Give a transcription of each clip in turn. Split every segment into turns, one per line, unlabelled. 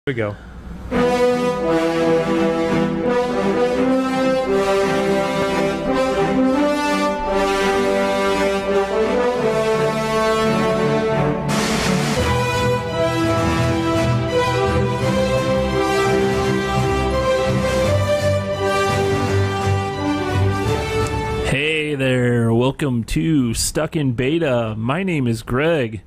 Here we go.
Hey there, welcome to Stuck in Beta. My name is Greg.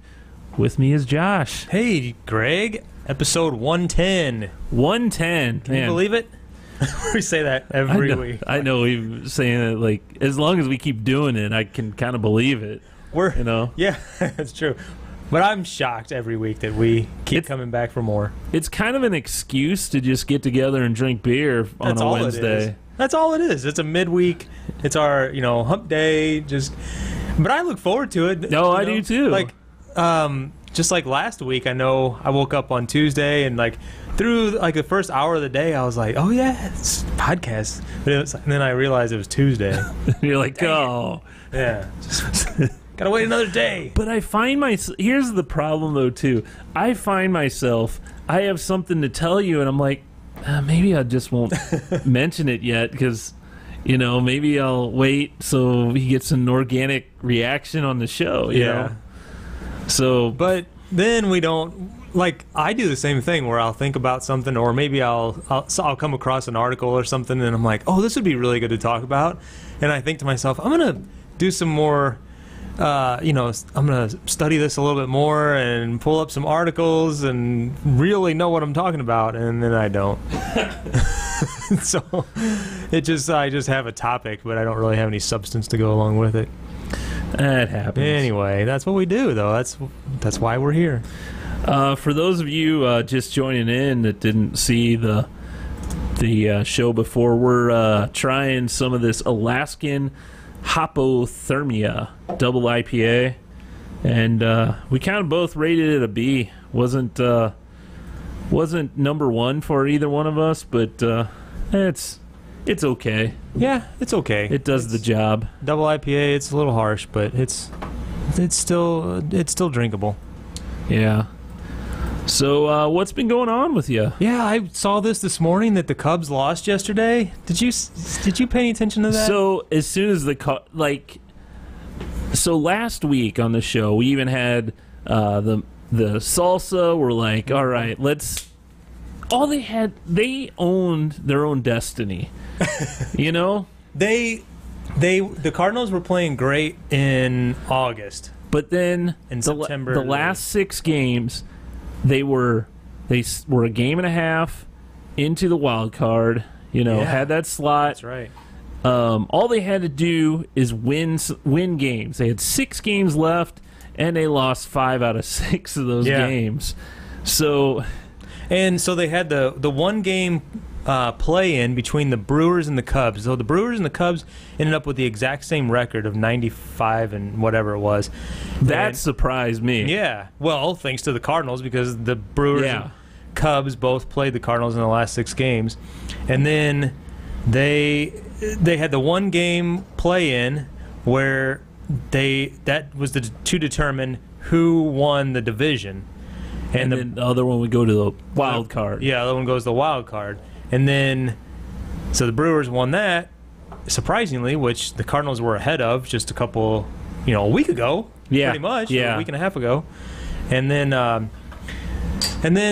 With me is Josh.
Hey, Greg. Episode 110.
110.
Can you believe it? We say that every week.
I know we've saying it like as long as we keep doing it, I can kind of believe it.
Yeah, that's true. But I'm shocked every week that we keep coming back for more.
It's kind of an excuse to just get together and drink beer on a Wednesday.
That's all it is. It's a midweek. It's our, hump day. But I look forward to it.
No, I do too.
Just like last week, I know I woke up on Tuesday and through the first hour of the day, I was like, oh yeah, it's podcast. And then I realized it was Tuesday.
You're like, oh.
Yeah. Gotta wait another day.
But I find here's the problem though too. I find myself, I have something to tell you and I'm like, maybe I just won't mention it yet because, maybe I'll wait so he gets an organic reaction on the show, you know? So,
but then we don't, I do the same thing where I'll think about something or maybe I'll come across an article or something and I'm like, oh, this would be really good to talk about. And I think to myself, I'm going to do some more, I'm going to study this a little bit more and pull up some articles and really know what I'm talking about. And then I don't. So I just have a topic, but I don't really have any substance to go along with it.
That happens.
Anyway, that's what we do, though. That's why we're here.
For those of you just joining in that didn't see the show before, we're trying some of this Alaskan Hypothermia double IPA, and we kind of both rated it a B. Wasn't number one for either one of us, but it's okay.
Yeah, it's okay.
It does the job.
Double IPA, it's a little harsh, but it's still drinkable.
Yeah. So what's been going on with you?
Yeah, I saw this morning that the Cubs lost yesterday. Did you pay any attention to that?
So as soon as so last week on the show we even had the salsa. We're like, all right, they owned their own destiny.
The Cardinals were playing great in August,
but then
in September,
the last 6 games, they were a game and a half into the wild card. Had that slot.
That's right.
All they had to do is win games. They had 6 games left, and they lost 5 out of 6 of those games. So they had the one game play-in between the Brewers and the Cubs. So the Brewers and the Cubs ended up with the exact same record of 95 and whatever it was. That surprised me.
Yeah. Well, thanks to the Cardinals because the Brewers and Cubs both played the Cardinals in the last 6 games. And then they had the one game play-in where that was to determine who won the division.
And then the other one would go to the wild card.
Yeah, the other one goes to the wild card. And then, so the Brewers won that, surprisingly, which the Cardinals were ahead of just a week ago.
Yeah.
Pretty much.
Yeah.
A week and a half ago. And then,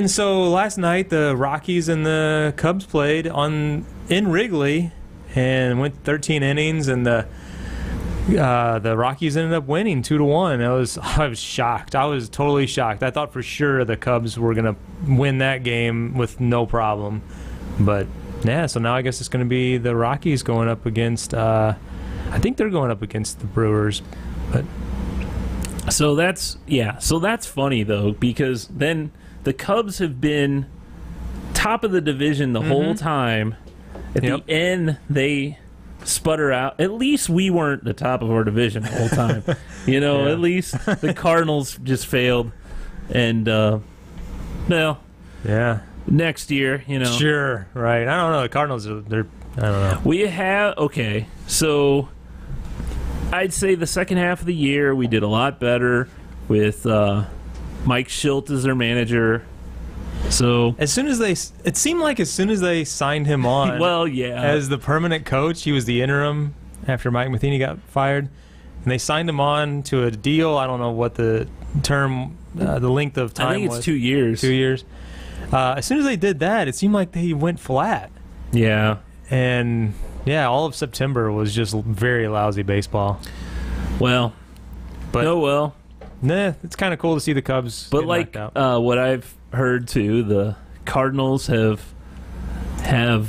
so last night, the Rockies and the Cubs played in Wrigley and went 13 innings, and the Rockies ended up winning 2-1. I was shocked. I was totally shocked. I thought for sure the Cubs were going to win that game with no problem. But yeah, so now I guess it's going to be the Rockies going up against. I think they're going up against the Brewers. But
so that's funny though, because then the Cubs have been top of the division the whole time. At the end, they sputter out. At least we weren't the top of our division the whole time. At least the Cardinals just failed. And, next year,
Sure, right. I don't know. The Cardinals, I don't know.
We have, so I'd say the second half of the year we did a lot better with Mike Schilt as their manager. So
it seemed like as soon as they signed him on,
well, yeah,
as the permanent coach, he was the interim after Mike Matheny got fired, and they signed him on to a deal. I don't know what the term, the length of time was.
I think it's 2 years.
2 years. As soon as they did that, it seemed like they went flat.
Yeah.
And yeah, all of September was just very lousy baseball.
Well,
it's kind of cool to see the Cubs.
But like what I've heard too, the Cardinals have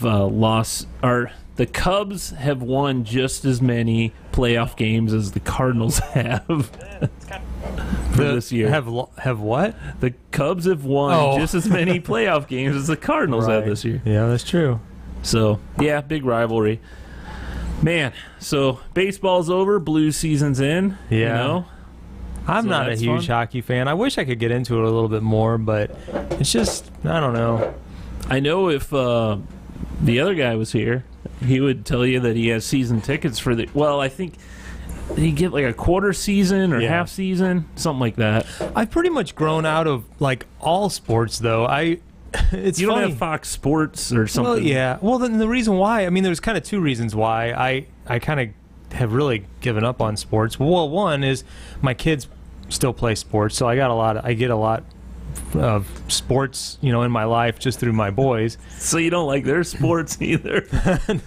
lost, or the Cubs have won just as many playoff games as the Cardinals have for this year.
Have what?
The Cubs have won just as many playoff games as the Cardinals have this year.
Yeah, that's true.
So, yeah, big rivalry. Man, so baseball's over, Blues season's in.
Yeah.
You know?
I'm not a huge hockey fan. I wish I could get into it a little bit more, but it's just, I don't know.
I know if the other guy was here, he would tell you that he has season tickets for I think he get like a quarter season or half season, something like that.
I've pretty much grown out of like all sports, though. It's
you
funny.
Don't have Fox Sports or something.
Well, yeah. Well, then the reason why, I mean, there's kind of two reasons why I kind of have really given up on sports. Well, one is my kids still play sports, so I get a lot of sports, in my life just through my boys.
So you don't like their sports either?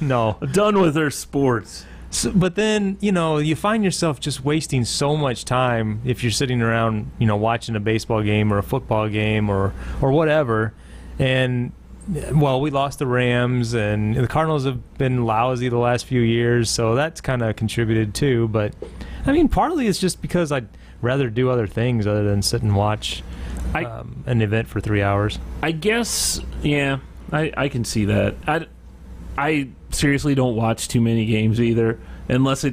No.
Done with their sports.
So, but then, you find yourself just wasting so much time if you're sitting around, watching a baseball game or a football game or whatever. And, well, we lost the Rams, and the Cardinals have been lousy the last few years, so that's kind of contributed too. But, I mean, partly it's just because I'd rather do other things other than sit and watch an event for 3 hours.
I guess, yeah, I can see that. I seriously don't watch too many games either, unless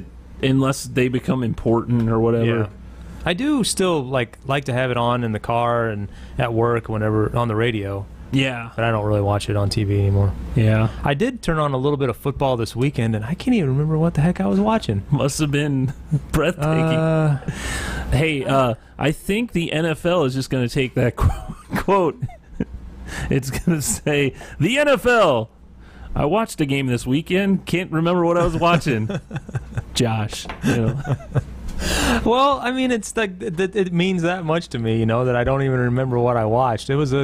they become important or whatever.
Yeah. I do still like to have it on in the car and at work whenever on the radio.
Yeah.
But I don't really watch it on TV anymore.
Yeah.
I did turn on a little bit of football this weekend, and I can't even remember what the heck I was watching.
Must have been breathtaking. Hey, I think the NFL is just going to take that quote. It's going to say, the NFL. I watched a game this weekend. Can't remember what I was watching. Josh.
Well, I mean, it's like it means that much to me, that I don't even remember what I watched. It was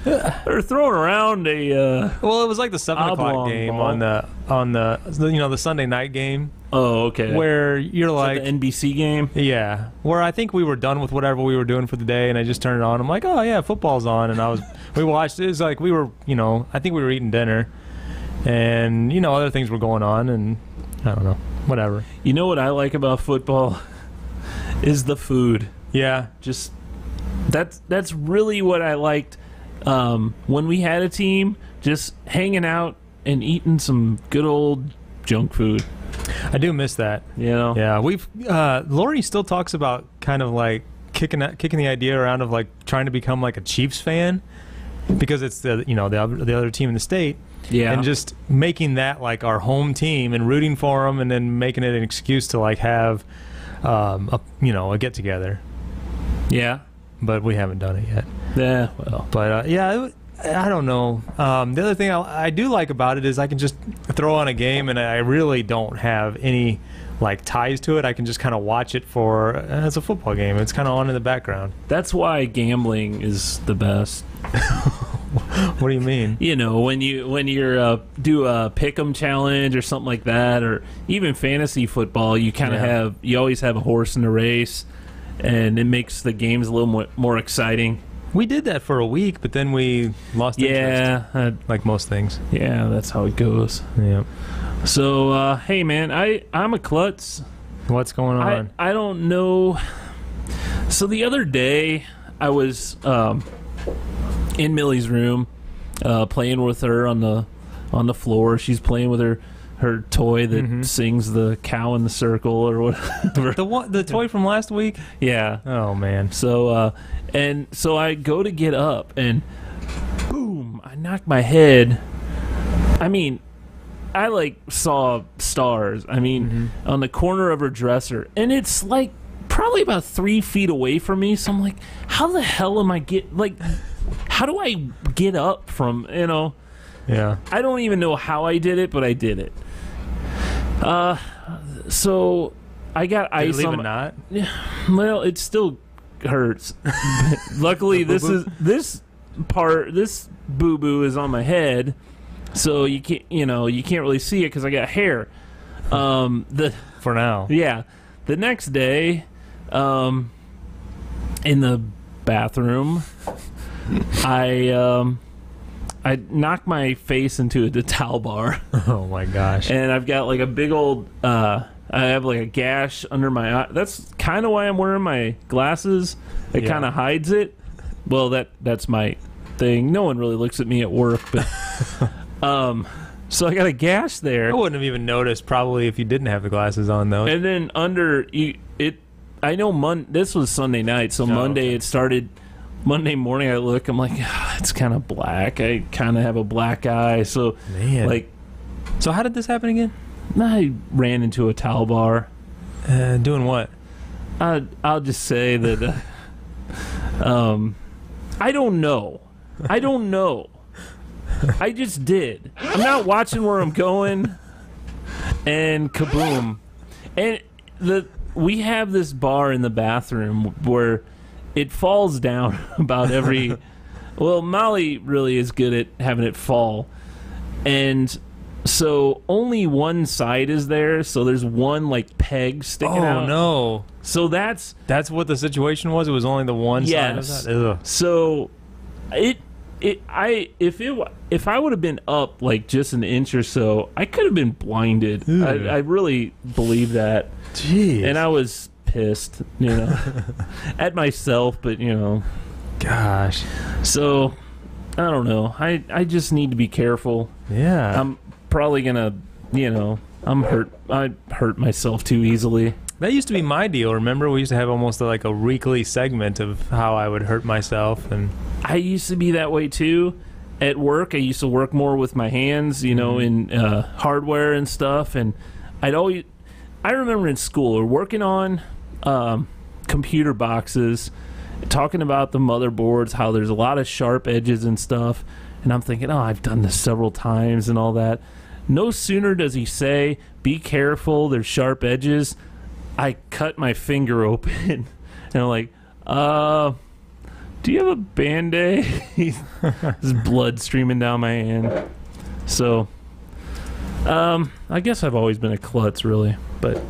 they're throwing around a
well, it was like the 7 o'clock game ball. on the Sunday night game.
Oh, okay.
Where you're like
the NBC game.
Yeah, where I think we were done with whatever we were doing for the day, and I just turned it on. I'm like, oh yeah, football's on, and we watched it. It was like we were, I think we were eating dinner, and other things were going on, and I don't know, whatever.
You know what I like about football is the food.
Yeah,
just that's really what I liked. When we had a team, just hanging out and eating some good old junk food.
I do miss that. Yeah, we've Lori still talks about kind of like kicking the idea around of like trying to become like a Chiefs fan because it's the other team in the state. Yeah, and just making that like our home team and rooting for them, and then making it an excuse to like have a get together. Yeah, but we haven't done it yet.
Yeah, well,
but I don't know. The other thing I do like about it is I can just throw on a game, and I really don't have any like ties to it. I can just kind of watch it as a football game. It's kind of on in the background.
That's why gambling is the best.
What do you mean?
When you're do a pick'em challenge or something like that, or even fantasy football, you kind of you always have a horse in the race, and it makes the games a little more exciting.
We did that for a week, but then we lost interest. Yeah, like most things.
Yeah, that's how it goes.
Yeah.
So, hey, man, I'm a klutz.
What's going on?
I don't know. So the other day, I was in Millie's room, playing with her on the floor. She's playing with her toy that sings the cow in the circle or whatever.
The toy from last week?
Yeah.
Oh, man.
So so I go to get up, and boom, I knocked my head. I mean, I like saw stars. I mean, on the corner of her dresser, and it's like probably about 3 feet away from me. So I'm like, how the hell am I how do I get up from,
Yeah.
I don't even know how I did it, but I did it. So I got ice
leave
on
a knot?
Well, it still hurts. Luckily, this boo-boo is on my head, so you can't really see it because I got hair.
For now.
Yeah. The next day, in the bathroom, I knocked my face into a towel bar.
Oh my gosh.
And I've got like a big old I have like a gash under my eye. That's kind of why I'm wearing my glasses. It kind of hides it. Well, that's my thing. No one really looks at me at work, but so I got a gash there.
I wouldn't have even noticed probably if you didn't have the glasses on though.
And then under it, I know this was Sunday night, so Monday
okay.
It started. Monday morning I look, I'm like, it's kind of black. I kind of have a black eye, so
man. So how did this happen again?
I ran into a towel bar.
Doing what?
I'll just say that I don't know. I just did. I'm not watching where I'm going, and kaboom. And we have this bar in the bathroom where it falls down about every... Well, Molly really is good at having it fall. And so only one side is there, so there's one, like, peg sticking out.
Oh, no.
So that's
what the situation was? It was only the one side of that? Ugh.
So if I would have been up, like, just an inch or so, I could have been blinded. I really believe that.
Jeez.
And I was pissed, at myself, but,
Gosh.
So, I don't know. I just need to be careful.
Yeah.
I'm probably gonna, I'm hurt. I hurt myself too easily.
That used to be my deal. Remember, we used to have almost like a weekly segment of how I would hurt myself, and
I used to be that way too. At work, I used to work more with my hands, in hardware and stuff, and I remember in school, we're working on computer boxes, talking about the motherboards, how there's a lot of sharp edges and stuff, and I'm thinking, I've done this several times and all that. No sooner does he say, be careful, there's sharp edges, I cut my finger open, and I'm like, do you have a Band-Aid? There's blood streaming down my hand. So, I guess I've always been a klutz, really, but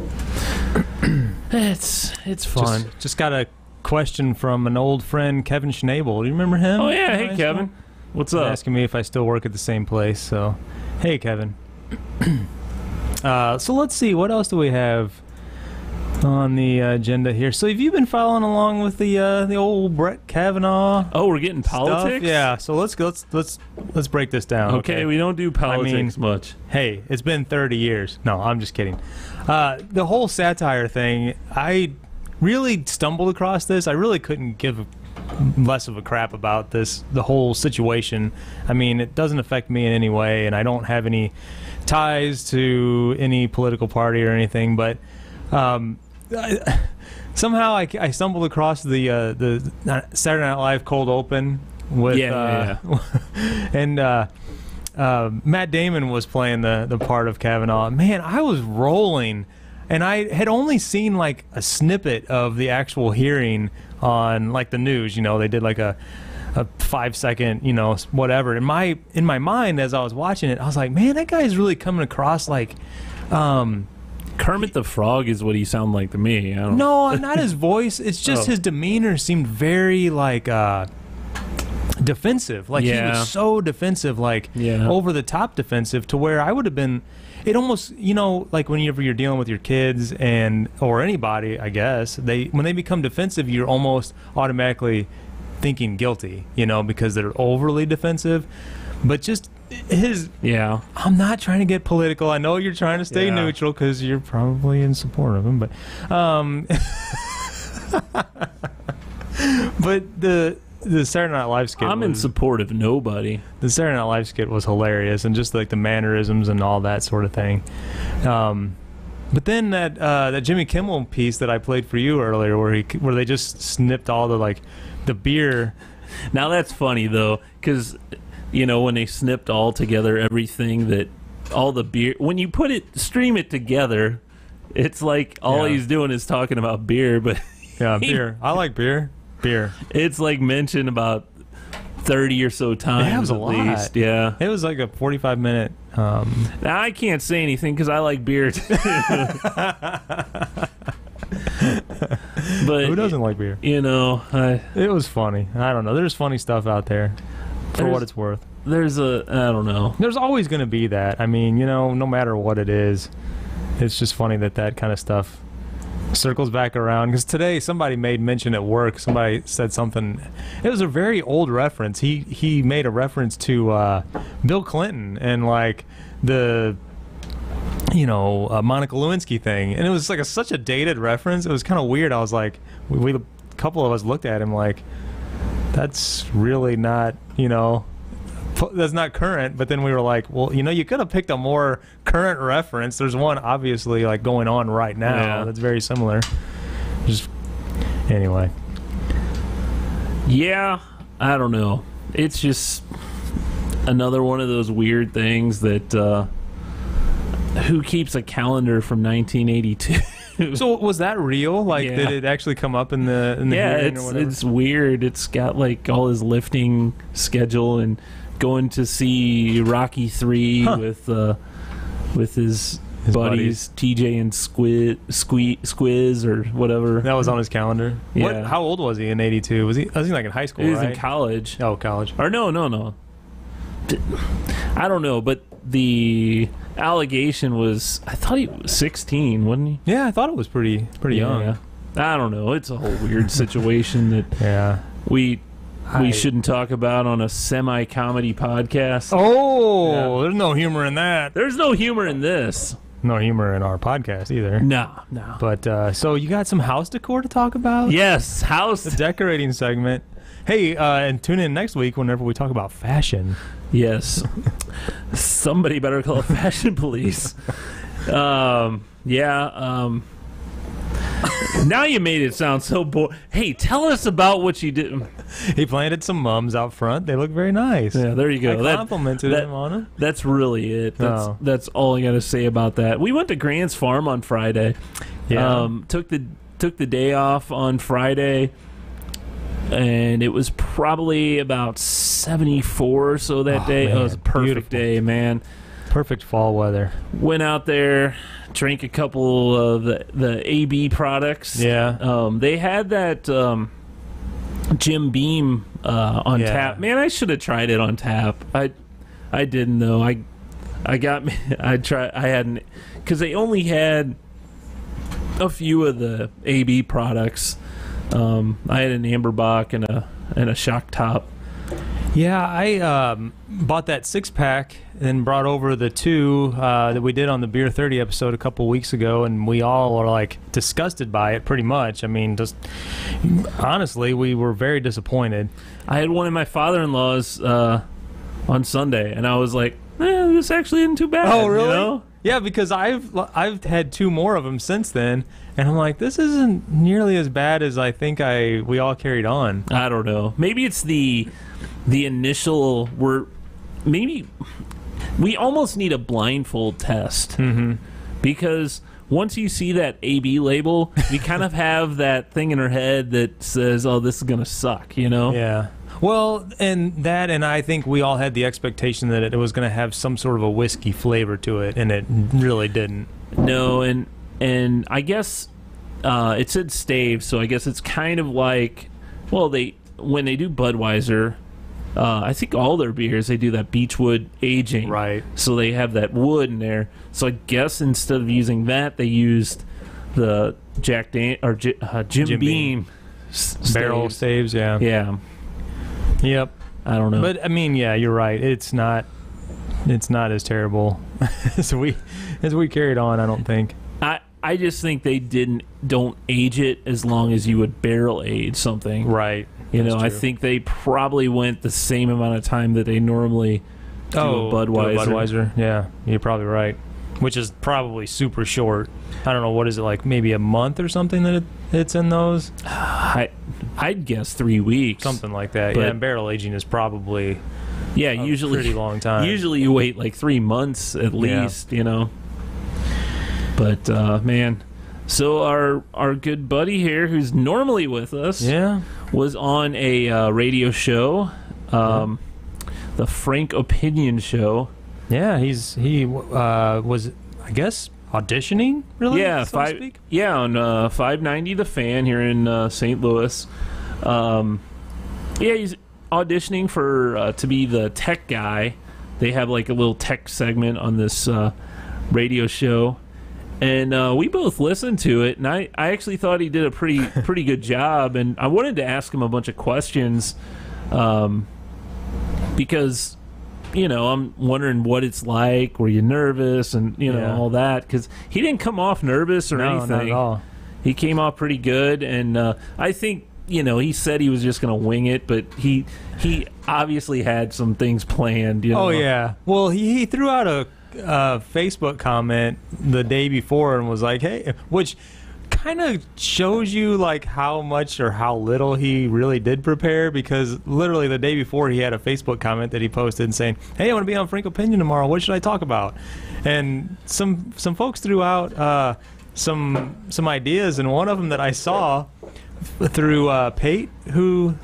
it's fun.
Just got a question from an old friend, Kevin Schnabel. Do you remember him?
Oh, yeah. Hey, Kevin. What's up?
Asking me if I still work at the same place. So, hey, Kevin. So let's see. What else do we have on the agenda here? So have you been following along with the old Brett Kavanaugh?
Oh, we're getting politics?
Stuff? Yeah. So let's break this down.
Okay, we don't do politics much.
Hey, it's been 30 years. No, I'm just kidding. The whole satire thing, I really stumbled across this. I really couldn't give less of a crap about the whole situation. I mean, it doesn't affect me in any way, and I don't have any ties to any political party or anything, but somehow I stumbled across the Saturday Night Live cold open with and Matt Damon was playing the part of Kavanaugh. Man, I was rolling, and I had only seen like a snippet of the actual hearing on like the news. They did like a 5-second, whatever. In my mind, as I was watching it, I was like, man, that guy's really coming across like
Kermit the Frog is what he sounded like to me.
No, not his voice. It's just his demeanor seemed very like defensive. Like he was so defensive, like over the top defensive, to where I would have been. It almost, like whenever you're dealing with your kids or anybody, I guess when they become defensive, you're almost automatically thinking guilty, because they're overly defensive. But just I'm not trying to get political. I know you're trying to stay neutral because you're probably in support of him, but but the Saturday Night Live skit,
I'm in support of nobody.
The Saturday Night Live skit was hilarious, and just like the mannerisms and all that sort of thing. But then that Jimmy Kimmel piece that I played for you earlier, where they just snipped all the beer
Now that's funny though, because when they snipped all together everything that all the beer, when you stream it together, it's like all he's doing is talking about beer, but
beer. I like beer. Beer.
It's like mentioned about 30 or so times.
Yeah, it was a lot.
Least. Yeah,
it was like a 45-minute.
Now I can't say anything because I like beer too. But
who doesn't like beer?
It
was funny. I don't know. There's funny stuff out there, for what it's worth.
I don't know.
There's always going to be that. I mean, no matter what it is, it's just funny that kind of stuff circles back around. Because today somebody made mention at work. Somebody said something. It was a very old reference. He made a reference to Bill Clinton and like the Monica Lewinsky thing, and it was like such a dated reference. It was kind of weird. I was like, a couple of us looked at him like, that's really not, that's not current. But then we were like, well, you could have picked a more current reference. There's one obviously like going on right now that's very similar. Just anyway.
Yeah, I don't know. It's just another one of those weird things that. Who keeps a calendar from 1982?
So was that real? Like, did it actually come up in the hearing or whatever?
It's weird. It's got like all his lifting schedule and going to see Rocky 3 with his buddies TJ and Squiz or whatever.
That was on his calendar.
Yeah.
How old was he in '82? Was he like in high school?
He was
right?
in college.
Oh, college.
Or no. I don't know, but the allegation was, I thought he was 16, wasn't he?
Yeah, I thought it was pretty young.
Yeah. I don't know. It's a whole weird situation that we shouldn't talk about on a semi-comedy podcast.
Oh, there's no humor in that.
There's no humor in this.
No humor in our podcast either.
No.
But so you got some house decor to talk about?
Yes,
the decorating segment. Hey, and tune in next week whenever we talk about fashion.
Yes. Somebody better call fashion police. Now you made it sound so boring. Hey, tell us about what you did.
He planted some mums out front. They look very nice.
Yeah, there you go.
I complimented him on them.
That's really it. That's all I got to say about that. We went to Grant's Farm on Friday.
Yeah.
Took the day off on Friday. And it was probably about 74 or so that day.
Man,
it was a perfect
beautiful
day, man.
Perfect fall weather.
Went out there, drank a couple of the AB products.
Yeah.
They had that Jim Beam on tap. Man, I should have tried it on tap. I didn't though. I hadn't, because they only had a few of the AB products. I had an Amberbach and a shock top.
Yeah, I bought that 6-pack and brought over the 2 that we did on the Beer 30 episode a couple weeks ago, and we all are like disgusted by it pretty much. I mean, just honestly, we were very disappointed.
I had one in my father-in-law's on Sunday, and I was like, this actually isn't too bad.
Oh, really? Yeah, because I've had 2 more of them since then, and I'm like, this isn't nearly as bad as I think we all carried on.
I don't know. Maybe it's the initial. Maybe we almost need a blindfold test, because once you see that AB label, we kind of have that thing in our head that says, "Oh, this is gonna suck,"
Yeah. Well, and I think we all had the expectation that it was going to have some sort of a whiskey flavor to it, and it really didn't.
No, and I guess it said stave, so I guess it's kind of like, well, when they do Budweiser, I think all their beers, they do that beechwood aging.
Right.
So they have that wood in there. So I guess instead of using that, they used the Jim Beam
barrel staves. Yeah.
Yeah.
Yep.
I don't know.
But I mean, yeah, you're right. It's not as terrible as we carried on, I don't think.
I just think they don't age it as long as you would barrel age something.
Right.
I think they probably went the same amount of time that they normally do a Budweiser.
Yeah, you're probably right. Which is probably super short. I don't know, what is it, like maybe a month or something that it's in those?
I'd guess 3 weeks,
something like that.
But,
yeah, and barrel aging is probably
usually
pretty long time.
Usually you wait like 3 months at least, you know. But man, so our good buddy here, who's normally with us, was on a radio show, the Frank Opinion Show. Yeah, he was, I guess, auditioning, really? Yeah,
so to speak?
Yeah, on 590 The Fan here in St. Louis. Yeah, he's auditioning for to be the tech guy. They have like a little tech segment on this radio show, and we both listened to it, and I actually thought he did a pretty good job, and I wanted to ask him a bunch of questions, because, you know, I'm wondering what it's like. Were you nervous, and you know all that? Because he didn't come off nervous or anything.
Not at all.
He came off pretty good, and I think, you know, he said he was just going to wing it, but he obviously had some things planned. You know?
Oh yeah. Well, he threw out a Facebook comment the day before and was like, "Hey," which kind of shows you like how much or how little he really did prepare, because literally the day before he had a Facebook comment that he posted saying, "Hey, I want to be on Frank Opinion tomorrow. What should I talk about?" And some folks threw out some ideas, and one of them that I saw through Pate, who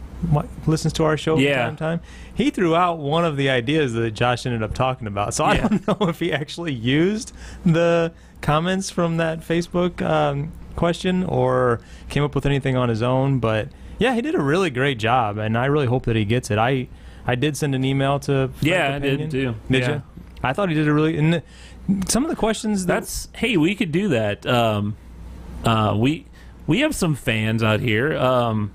listens to our show from time to time, he threw out one of the ideas that Josh ended up talking about. So I don't know if he actually used the comments from that Facebook question or came up with anything on his own, but yeah, he did a really great job, and I really hope that he gets it. I did send an email to Frank
I did too.
Did you? I thought he did a really, and some of the questions
hey, we could do that. We have some fans out here,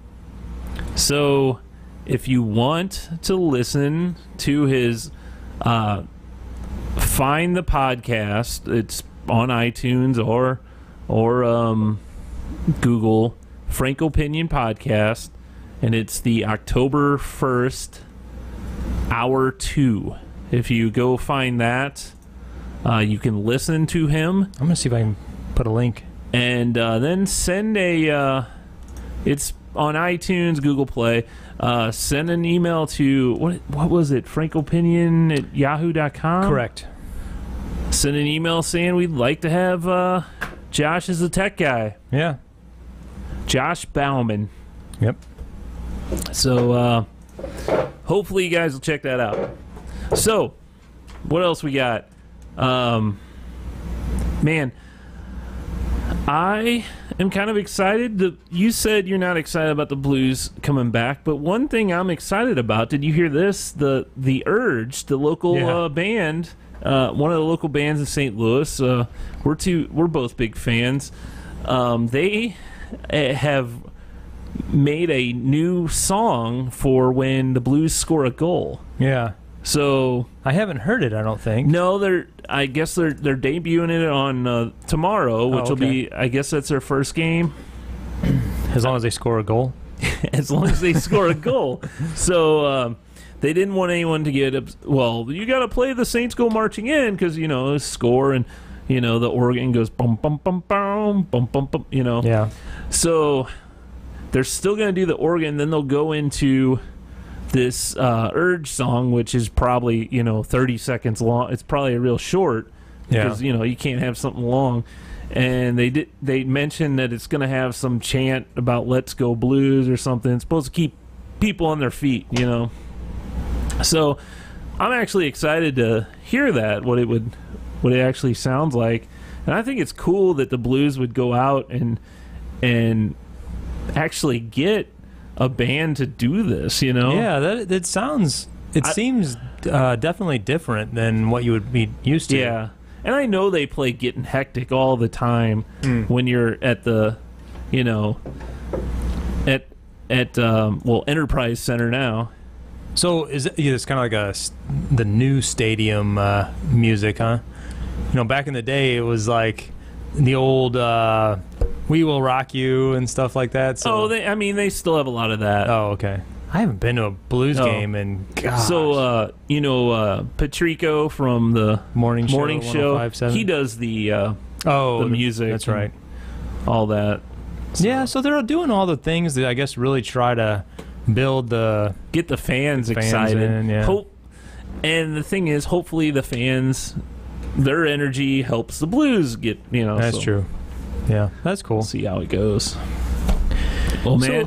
so if you want to listen to his find the podcast, it's on iTunes or Google, Frank Opinion Podcast, and it's the October 1st, hour 2. If you go find that, you can listen to him.
I'm gonna see if I can put a link,
and then send a it's on iTunes, Google Play. Send an email to what was it, frankopinion@yahoo.com.
Correct.
Send an email saying we'd like to have Josh as a tech guy.
Yeah.
Josh Bauman.
Yep.
So hopefully you guys will check that out. So what else we got? Man, I am kind of excited. You said you're not excited about the Blues coming back, but one thing I'm excited about, did you hear this? The Urge, the local band, one of the local bands in St. Louis, we're both big fans. They have made a new song for when the Blues score a goal.
Yeah.
So
I haven't heard it, I don't think.
No, I guess they're debuting it on tomorrow, which will be, I guess that's their first game.
As long as they score a goal.
As long as they score a goal. So they didn't want anyone to get well, you got to play the Saints go marching in, because, you know, score, and, you know, the organ goes bum bum bum bum bum bum bum, you know.
Yeah.
So they're still going to do the organ, then they'll go into this Urge song, which is probably, you know, 30 seconds long. It's probably a real short, because you know, you can't have something long. And they mentioned that it's going to have some chant about "Let's Go Blues" or something. It's supposed to keep people on their feet, you know. So I'm actually excited to hear that, what it actually sounds like. And I think it's cool that the Blues would go out and actually get a band to do this, you know?
Yeah, it seems definitely different than what you would be used to.
Yeah, and I know they play Getting Hectic all the time when you're at the, you know, at Enterprise Center now.
So it's kind of like the new stadium music, huh? You know, back in the day, it was like the old "We Will Rock You" and stuff like that. So.
They still have a lot of that.
Oh, okay. I haven't been to a Blues game in gosh.
So, you know, Patrico from the
morning show,
he does the music.
That's right.
All that.
So they're doing all the things that I guess really try to build
get the fans excited.
In, yeah.
And the thing is, hopefully the fans, their energy helps the Blues get,
That's true. Yeah, that's cool.
We'll see how it goes. Well, man,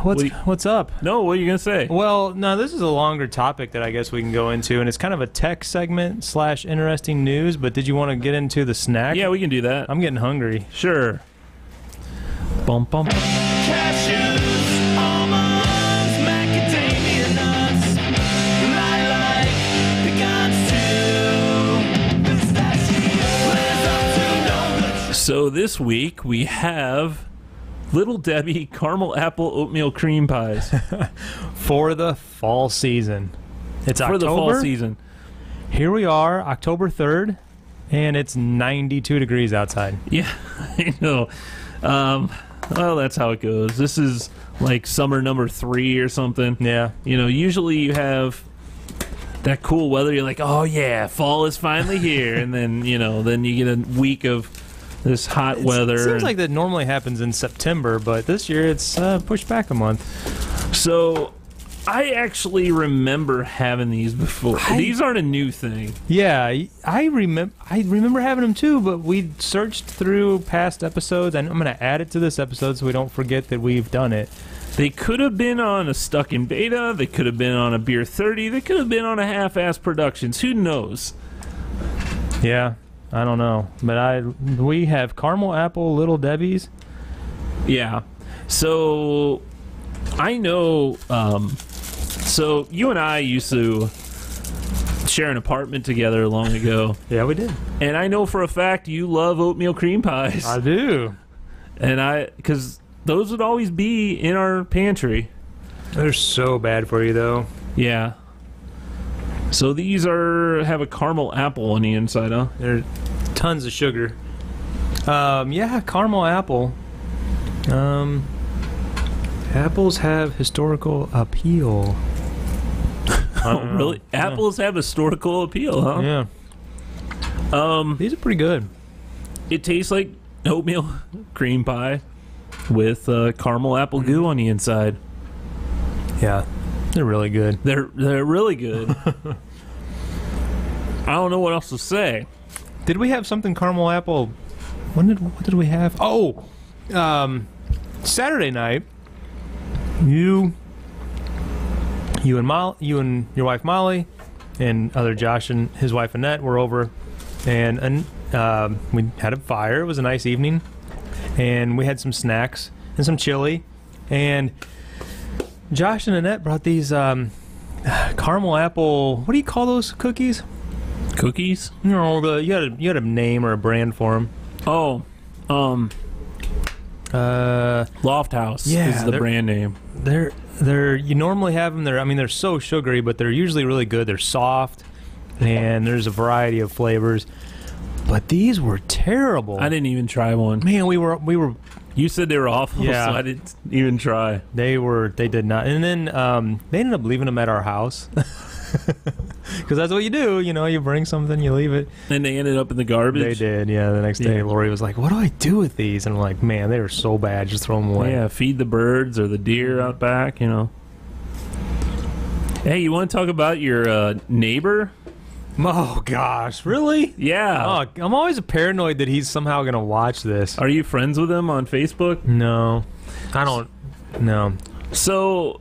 what's up?
No, what are you gonna say?
Well, no, this is a longer topic that I guess we can go into, and it's kind of a tech segment / interesting news. But did you want to get into the snack?
Yeah, we can do that.
I'm getting hungry.
Sure. Bum bum.
Cashews, almonds, macadamia nuts, lilac, pecans too, pistachios.
So this week we have Little Debbie caramel apple oatmeal cream pies
for the fall season. It's
for
October.
the fall season.
Here we are, October 3rd, and it's 92 degrees outside.
Yeah, I know. Well, that's how it goes. This is like summer number 3 or something.
Yeah.
Usually you have that cool weather. You're like, oh yeah, fall is finally here, and then then you get a week of this hot weather.
It seems like that normally happens in September, but this year it's pushed back a month.
So I actually remember having these before. These aren't a new thing.
Yeah, I remember having them too, but we searched through past episodes, and I'm going to add it to this episode so we don't forget that we've done it.
They could have been on a Stuck in Beta. They could have been on a Beer 30. They could have been on a Half-Ass Productions. Who knows?
Yeah, I don't know. But we have caramel apple Little Debbie's.
Yeah. So I know... so you and I used to share an apartment together long ago.
Yeah, we did.
And I know for a fact you love oatmeal cream pies.
I do.
And because those would always be in our pantry.
They're so bad for you, though.
Yeah. So these have a caramel apple on the inside, huh?
They're tons of sugar. Yeah, caramel apple. Apples have historical appeal.
Oh, really?
Yeah.
Apples have historical appeal, huh?
Yeah. These are pretty good.
It tastes like oatmeal cream pie with caramel apple goo on the inside.
Yeah, they're really good.
They're really good. I don't know what else to say.
Did we have something caramel apple? What did we have? Oh, Saturday night. You and your wife Molly, and other Josh and his wife Annette were over, and we had a fire. It was a nice evening, and we had some snacks and some chili, and Josh and Annette brought these caramel apple. What do you call those cookies?
Cookies?
No, you had a name or a brand for them.
Oh, Loft House is the brand name.
You normally have them. They're so sugary, but they're usually really good. They're soft, and there's a variety of flavors. But these were terrible.
I didn't even try one.
Man, we were.
You said they were awful,
Yeah.
so I didn't even try.
They did not. And then they ended up leaving them at our house. Because that's what you do, you bring something, you leave it.
And they ended up in the garbage?
They did, yeah. The next day, Lori was like, what do I do with these? And I'm like, man, they were so bad, just throw them away.
Yeah, feed the birds or the deer out back, Hey, you want to talk about your neighbor?
Oh, gosh, really?
Yeah.
Oh, I'm always paranoid that he's somehow going to watch this.
Are you friends with him on Facebook?
No. I don't, no.
So,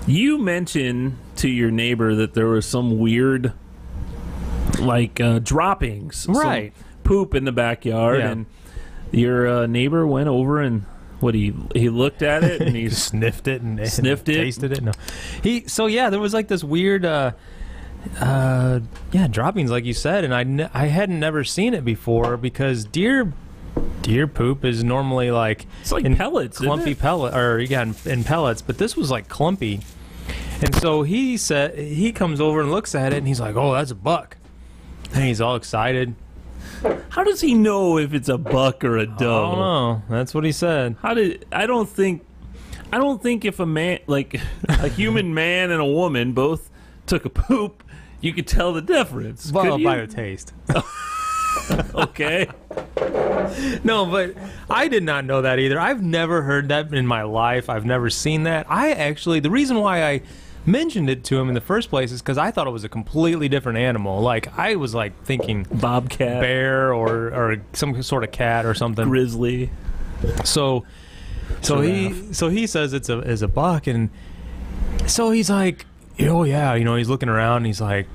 you mentioned to your neighbor that there was some weird, droppings.
Right.
Some poop in the backyard,
Yeah.
and your neighbor went over and, he looked at it, and he
sniffed it and
sniffed it?
tasted it. No. There was like this weird, droppings, like you said, and I hadn't never seen it before because deer poop is normally like
it's like
in
pellets,
clumpy
isn't it?
pellet, or in pellets, but this was like clumpy. And so he comes over and looks at it, and he's like, "Oh, that's a buck," and he's all excited.
How does he know if it's a buck or a doe?
I don't know. That's what he said.
I don't think if a man, like a human man and a woman both took a poop, you could tell the difference.
Well,
could you?
by the taste.
Okay.
No, but I did not know that either. I've never heard that in my life. I've never seen that. The reason why I mentioned it to him in the first place is because I thought it was a completely different animal. Like, I was like thinking
Bobcat,
bear or some sort of cat or something.
grizzly.
So he says it's a buck, and so he's like, oh yeah, he's looking around. And he's like,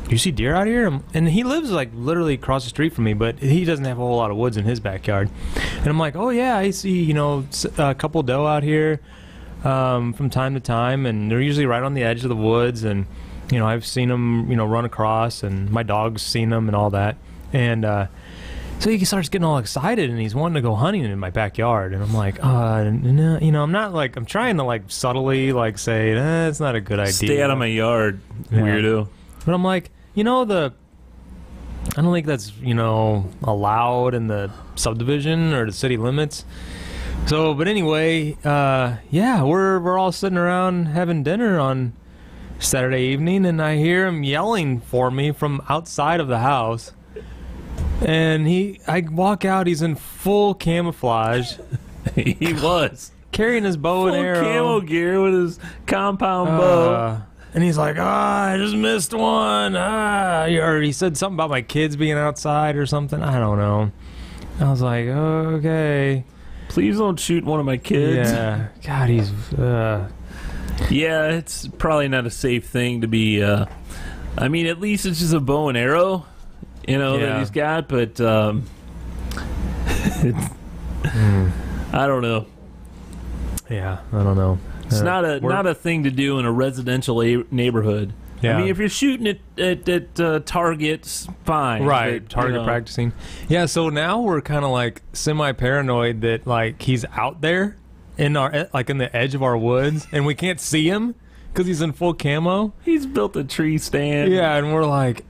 do you see deer out here? And he lives like literally across the street from me, but he doesn't have a whole lot of woods in his backyard. And I'm like, oh yeah, I see a couple doe out here from time to time, and they're usually right on the edge of the woods. And I've seen them run across, and my dog's seen them and all that. And so he starts getting all excited, and he's wanting to go hunting in my backyard. And I'm like, no, I'm not like, I'm trying to like subtly like say, it's not a good idea.
Stay out of my yard, weirdo.
But I'm like, I don't think that's, allowed in the subdivision or the city limits. So, but anyway, we're all sitting around having dinner on Saturday evening, and I hear him yelling for me from outside of the house. And I walk out, he's in full camouflage.
He was.
Carrying his bow and arrow.
Full camo gear with his compound bow.
And he's like, I just missed one. Or he said something about my kids being outside or something. I don't know. I was like, okay.
Please don't shoot one of my kids.
Yeah. God, he's...
Yeah, it's probably not a safe thing to be... I mean, at least it's just a bow and arrow, that he's got. But I don't know.
Yeah, I don't know.
It's not a thing to do in a residential neighborhood.
Yeah.
I mean, if you're shooting at targets, fine.
Right,
but,
target practicing. Yeah, so now we're kind of like semi-paranoid that like he's out there in the edge of our woods, and we can't see him because he's in full camo.
He's built a tree stand.
Yeah, and we're like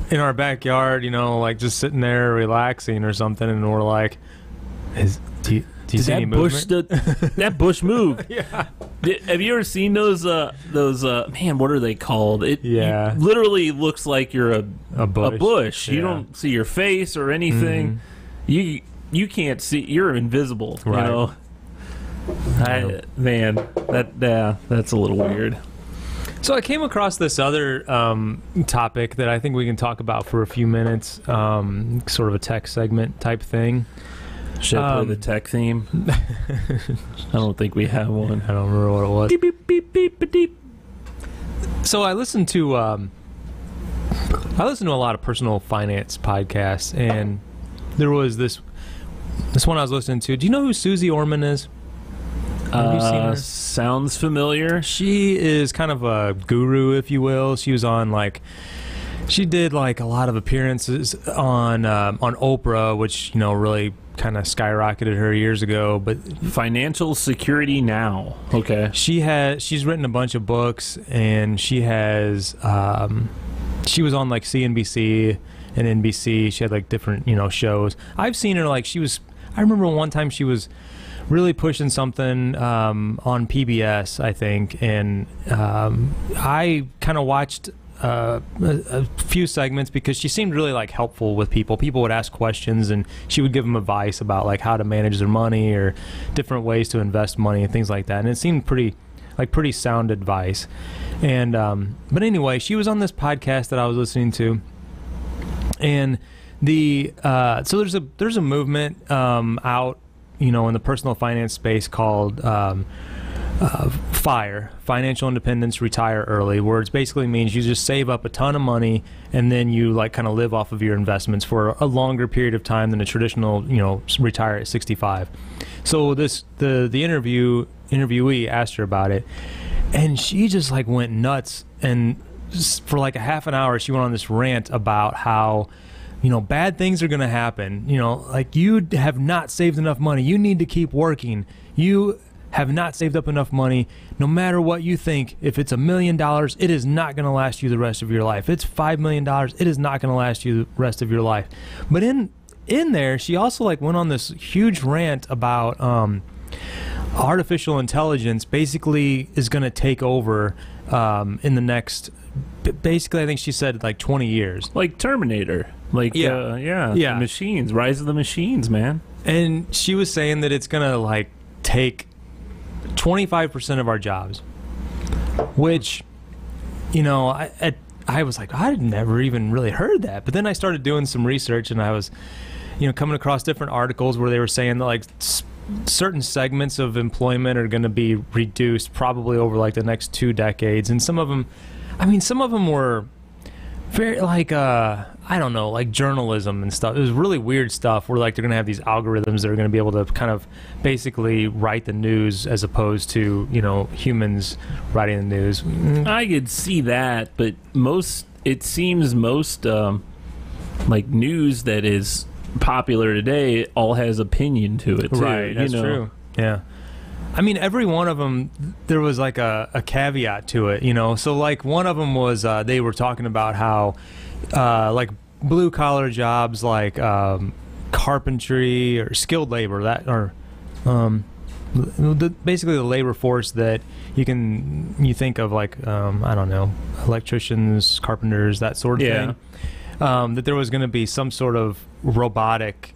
in our backyard, like just sitting there relaxing or something, and we're like, do you see any movement?
That bush moved.
Yeah.
Have you ever seen those man, what are they called? It literally looks like you're a bush.
Yeah.
You don't see your face or anything. You can't see, you're invisible,
right.
That's a little weird.
So I came across this other topic that I think we can talk about for a few minutes, sort of a tech segment type thing.
Should I play the tech theme? I don't think we have one.
I don't remember what it was.
Beep, beep, beep, beep, beep, beep.
So I listened to a lot of personal finance podcasts, and there was this one I was listening to. Do you know who Susie Orman is? Have you seen her?
Sounds familiar.
She is kind of a guru, if you will. She was on she did like a lot of appearances on Oprah, which really kind of skyrocketed her years ago. But
Financial Security Now. Okay.
She's written a bunch of books, and she was on like CNBC and NBC. She had like different shows. I've seen her I remember one time she was really pushing something on PBS, I think, and I kind of watched a few segments because she seemed really like helpful with people. People would ask questions, and she would give them advice about like how to manage their money or different ways to invest money and things like that. And it seemed pretty sound advice. And but anyway, she was on this podcast that I was listening to, and so there's a movement out in the personal finance space called FIRE, Financial Independence, Retire Early, where it basically means you just save up a ton of money and then you kind of live off of your investments for a longer period of time than a traditional, retire at 65. So the interviewee asked her about it, and she just went nuts, and for like a half an hour she went on this rant about how bad things are going to happen. You have not saved enough money. You need to keep working. You have not saved up enough money. No matter what you think, if it's $1 million, it is not going to last you the rest of your life. It's $5 million. It is not going to last you the rest of your life. But in there, she also went on this huge rant about artificial intelligence basically is going to take over in the next basically, I think she said like 20 years.
Like Terminator. Like,
Yeah.
the machines. Rise of the Machines, man.
And she was saying that it's going to like take 25% of our jobs, which, you know, I was like, I'd never even really heard that. But then I started doing some research, and I was, you know, coming across different articles where they were saying that like certain segments of employment are going to be reduced probably over like the next 2 decades. And some of them, I mean, some of them were very like, I don't know, like journalism and stuff. It was really weird stuff where like they're going to have these algorithms that are going to be able to kind of basically write the news as opposed to, you know, humans writing the news.
I could see that, but it seems most like news that is popular today all has opinion to it too.
Right, that's true. Yeah. I mean, every one of them, there was like a caveat to it, you know. So like one of them was they were talking about how like blue collar jobs like carpentry or skilled labor, that or basically the labor force that you think of like I don't know, electricians, carpenters, that sort of thing. That there was going to be some sort of robotic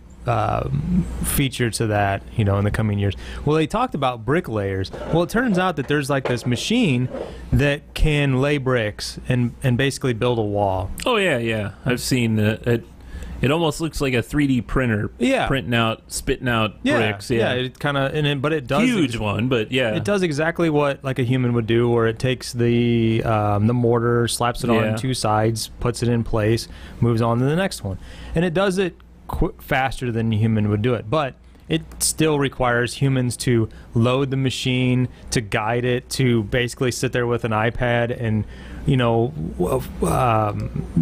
feature to that, you know, in the coming years. Well, they talked about bricklayers. Well, it turns out that there's like this machine that can lay bricks and basically build a wall.
Oh yeah. I've seen it. It almost looks like a 3D printer.
Yeah.
Spitting out bricks. Yeah.
It kind of, but it does
huge one, but yeah,
it does exactly what like a human would do, where it takes the mortar, slaps it on 2 sides, puts it in place, moves on to the next one, and it does it faster than a human would do it. But it still requires humans to load the machine, to guide it, to basically sit there with an iPad and, you know,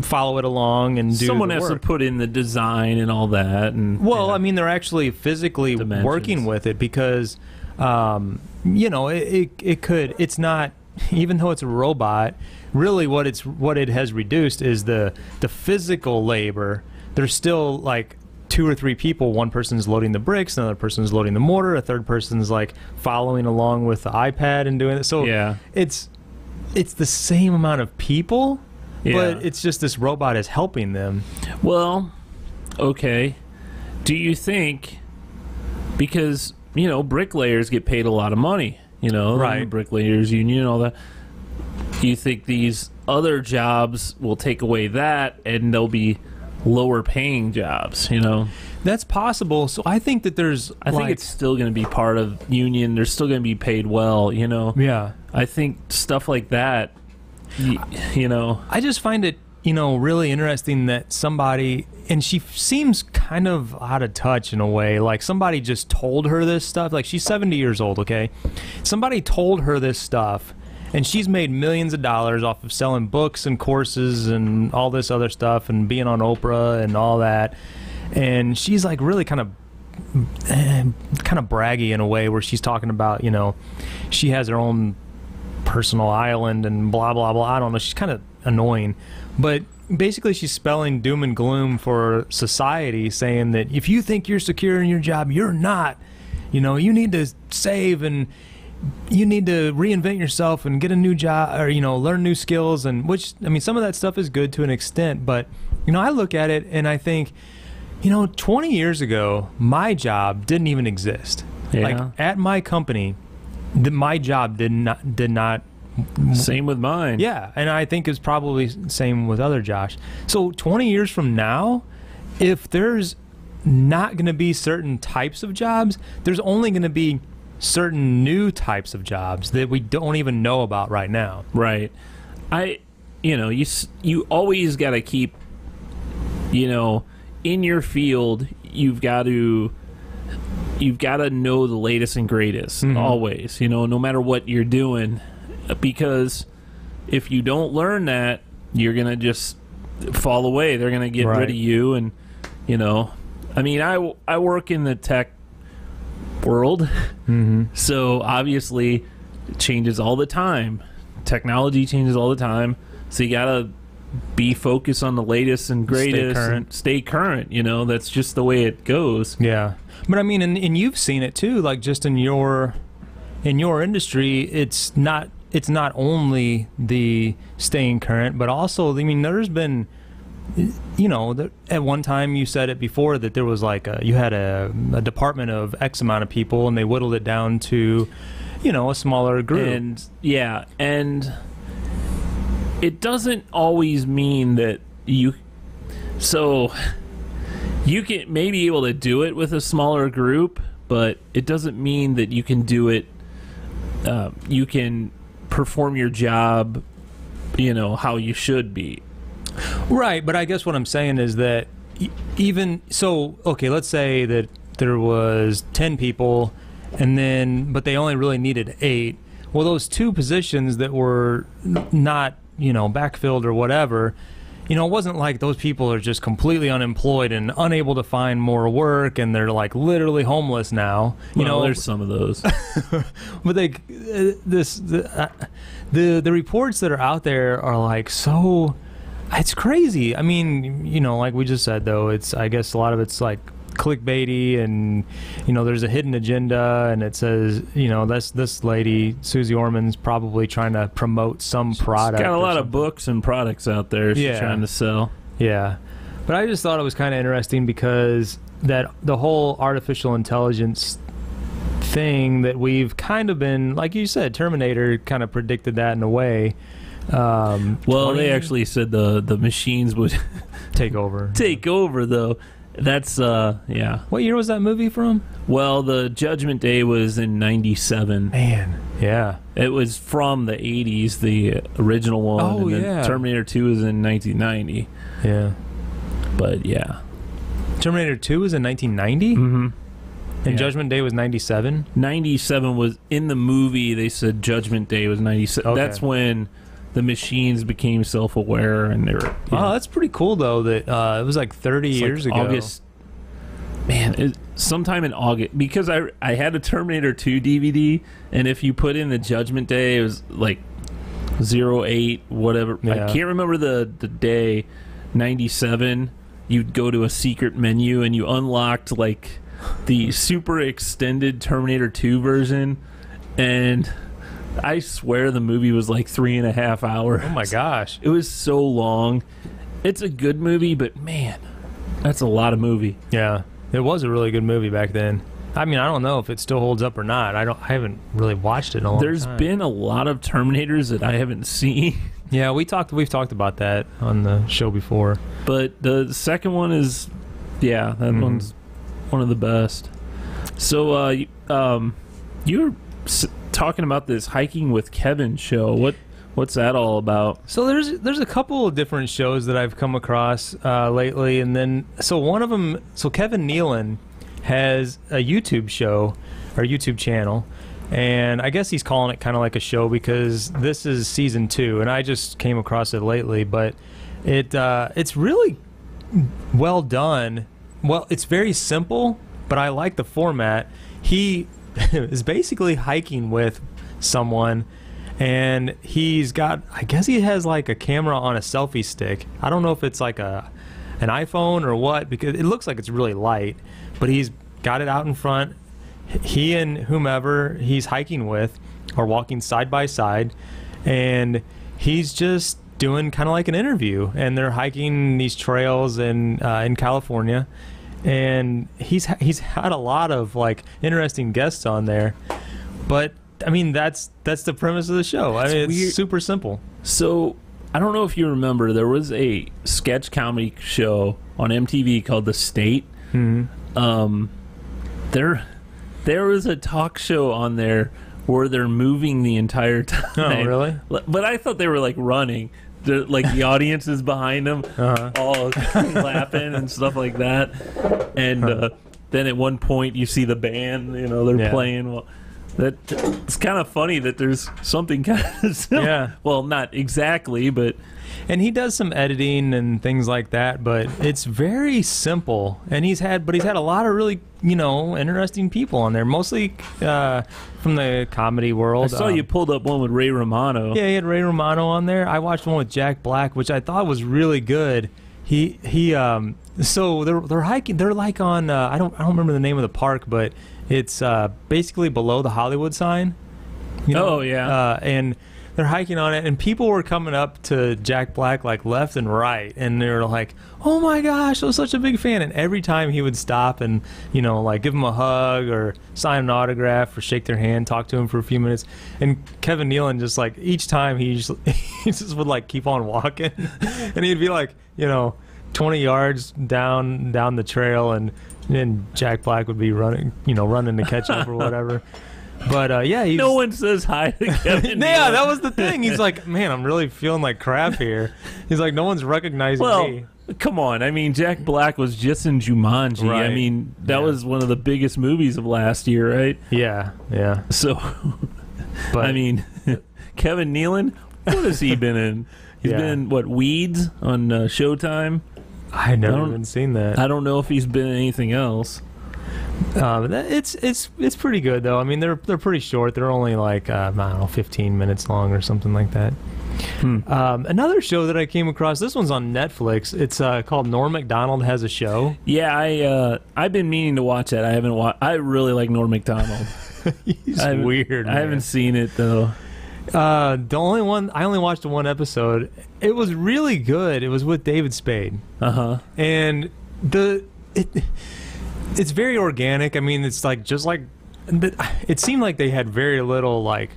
follow it along and do
someone
the
has
work.
to put in the design and all that. And
well, I mean, they're actually physically working with it because, you know, it's not, even though it's a robot, really what it has reduced is the physical labor. There's still like 2 or 3 people. One person's loading the bricks, another person's loading the mortar, a third person's like following along with the iPad and doing it. So it's the same amount of people, but it's just this robot is helping them.
Well, okay. Do you think, because, you know, bricklayers get paid a lot of money, you know,
right?
The bricklayers union and all that. Do you think these other jobs will take away that and they'll be lower paying jobs, you know?
That's possible. So I think that
I think it's still going to be part of union. They're still going to be paid well, you know?
Yeah.
I think stuff like that, you know.
I just find it, you know, really interesting that somebody, and she seems kind of out of touch in a way, like somebody just told her this stuff. Like, she's 70 years old, okay? Somebody told her this stuff, and she's made millions of dollars off of selling books and courses and all this other stuff and being on Oprah and all that. And she's like really kind of braggy in a way, where she's talking about, you know, she has her own personal island and blah, blah, blah. I don't know. She's kind of annoying. But basically she's spelling doom and gloom for society, saying that if you think you're secure in your job, you're not. You know, you need to save and you need to reinvent yourself and get a new job, or, you know, learn new skills. And which, I mean, some of that stuff is good to an extent, but, you know, I look at it and I think, you know, 20 years ago, my job didn't even exist. Like at my company, my job did not.
Same with mine.
Yeah, and I think it's probably same with other Josh. So 20 years from now, if there's not going to be certain types of jobs, there's only going to be certain new types of jobs that we don't even know about right now.
Right. You know, you always got to keep, you know, in your field, you've got to know the latest and greatest, always, you know, no matter what you're doing, because if you don't learn that, you're going to just fall away. They're going to get rid of you. And, you know, I mean, I work in the tech world, so obviously it changes all the time. Technology changes all the time, so you got to be focused on the latest and greatest and stay current, you know. That's just the way it goes.
Yeah. But I mean, and you've seen it too, like just in your industry, it's not it's not only the staying current, but also, I mean, there's been, you know, at one time you said it before that there was like you had a department of X amount of people, and they whittled it down to, you know, a smaller group.
And yeah, and it doesn't always mean that you may be able to do it with a smaller group, but it doesn't mean that you can do it. You can perform your job, you know, how you should be.
Right, but I guess what I'm saying is that even so, okay, let's say that there was 10 people, but they only really needed 8. Well, those 2 positions that were not, you know, backfilled or whatever, you know, it wasn't like those people are just completely unemployed and unable to find more work, and they're like literally homeless now. You know,
there's some of those.
But the reports that are out there are like so. It's crazy. I mean, you know, like we just said, though, I guess a lot of it's like clickbaity, and, you know, there's a hidden agenda, and it says, you know, this lady, Susie Orman's probably trying to promote some product.
She's got a lot of books and products out there she's trying to sell.
Yeah. But I just thought it was kind of interesting because that the whole artificial intelligence thing that we've kind of been, like you said, Terminator kind of predicted that in a way.
Well, they actually said the machines would
take over.
Take over, though. That's yeah.
What year was that movie from?
Well, the Judgment Day was in '97.
Man, yeah.
It was from the '80s, the original one.
Oh,
and then Terminator 2 was in 1990.
Yeah.
But yeah.
Terminator 2 was in 1990?
Mm-hmm.
And Judgment Day was 97?
97 was in the movie. They said Judgment Day was 97.
Okay.
That's when the machines became self-aware, and they were.
Oh, that's pretty cool though. That it was like 30 years ago.
August. Man, sometime in August, because I had a Terminator 2 DVD, and if you put in the Judgment Day, it was like 08 whatever.
Yeah.
I can't remember the day. 97. You'd go to a secret menu, and you unlocked like the super extended Terminator 2 version, and I swear the movie was like 3.5 hours.
Oh my gosh.
It was so long. It's a good movie, but man, that's a lot of movie.
Yeah. It was a really good movie back then. I mean, I don't know if it still holds up or not. I haven't really watched it in a long time.
There's been a lot of Terminators that I haven't seen.
Yeah, we've talked about that on the show before.
But the second one is that one's one of the best. So you were talking about this Hiking with Kevin show. What's that all about?
So there's a couple of different shows that I've come across lately, and then so one of them, so Kevin Nealon has a YouTube show or YouTube channel, and I guess he's calling it kind of like a show because this is season 2, and I just came across it lately, but it's really well done. Well, it's very simple, but I like the format. He is basically hiking with someone, and he's got, I guess he has like a camera on a selfie stick. I don't know if it's like an iPhone or what, because it looks like it's really light, but he's got it out in front. He and whomever he's hiking with are walking side by side, and he's just doing kind of like an interview, and they're hiking these trails in California, and he's had a lot of like interesting guests on there, but I mean that's the premise of the show. I mean, it's super simple.
So I don't know if you remember, there was a sketch comedy show on MTV called The State.
Mm-hmm.
There was a talk show on there where they're moving the entire time.
Oh, really?
But I thought they were like running. Like the audience is behind them, all clapping and stuff like that. And then at one point you see the band, they're playing. Well, it's kind of funny that there's something kind of similar.
Yeah.
Well, not exactly, but.
And he does some editing and things like that, but it's very simple. And he's had a lot of really, interesting people on there, mostly from the comedy world.
I saw you pulled up one with Ray Romano.
Yeah, he had Ray Romano on there. I watched one with Jack Black, which I thought was really good. So they're hiking. They're like on I don't remember the name of the park, but it's basically below the Hollywood sign.
Oh yeah.
And they're hiking on it, and people were coming up to Jack Black like left and right, and they were like, "Oh my gosh, I was such a big fan!" And every time he would stop and like give him a hug or sign an autograph or shake their hand, talk to him for a few minutes, and Kevin Nealon just like each time he just would like keep on walking, and he'd be like 20 yards down the trail, and then Jack Black would be running to catch up or whatever. But yeah,
no one says hi to Kevin.
Yeah, that was the thing. He's like, man, I'm really feeling like crap here. He's like, no one's recognizing me.
Come on. I mean, Jack Black was just in Jumanji.
Right.
I mean, that was one of the biggest movies of last year, right?
Yeah.
So,
But
I mean, Kevin Nealon, what has he been in? He's been in, Weeds on Showtime?
I never even seen that.
I don't know if he's been in anything else.
It's pretty good though. I mean, they're pretty short. They're only like I don't know, 15 minutes long or something like that. Another show that I came across. This one's on Netflix. It's called Norm Macdonald Has a Show.
Yeah, I've been meaning to watch that. I haven't watched. I really like Norm Macdonald.
He's weird.
I haven't seen it though.
I only watched one episode. It was really good. It was with David Spade. And it's very organic. I mean, it's like just like it seemed like they had very little like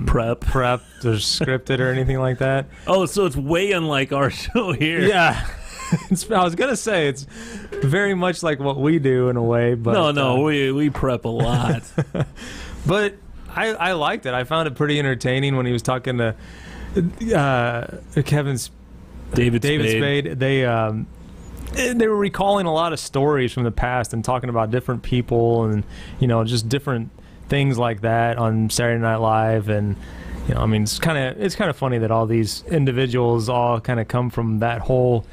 prep or scripted or anything like that.
Oh, so it's way unlike our show here.
Yeah. I was gonna say it's very much like what we do in a way, but
no, we prep a lot.
But I liked it. I found it pretty entertaining when he was talking to David Spade. They were recalling a lot of stories from the past and talking about different people and just different things like that on Saturday Night Live. And I mean, it's kind of funny that all these individuals all kind of come from that whole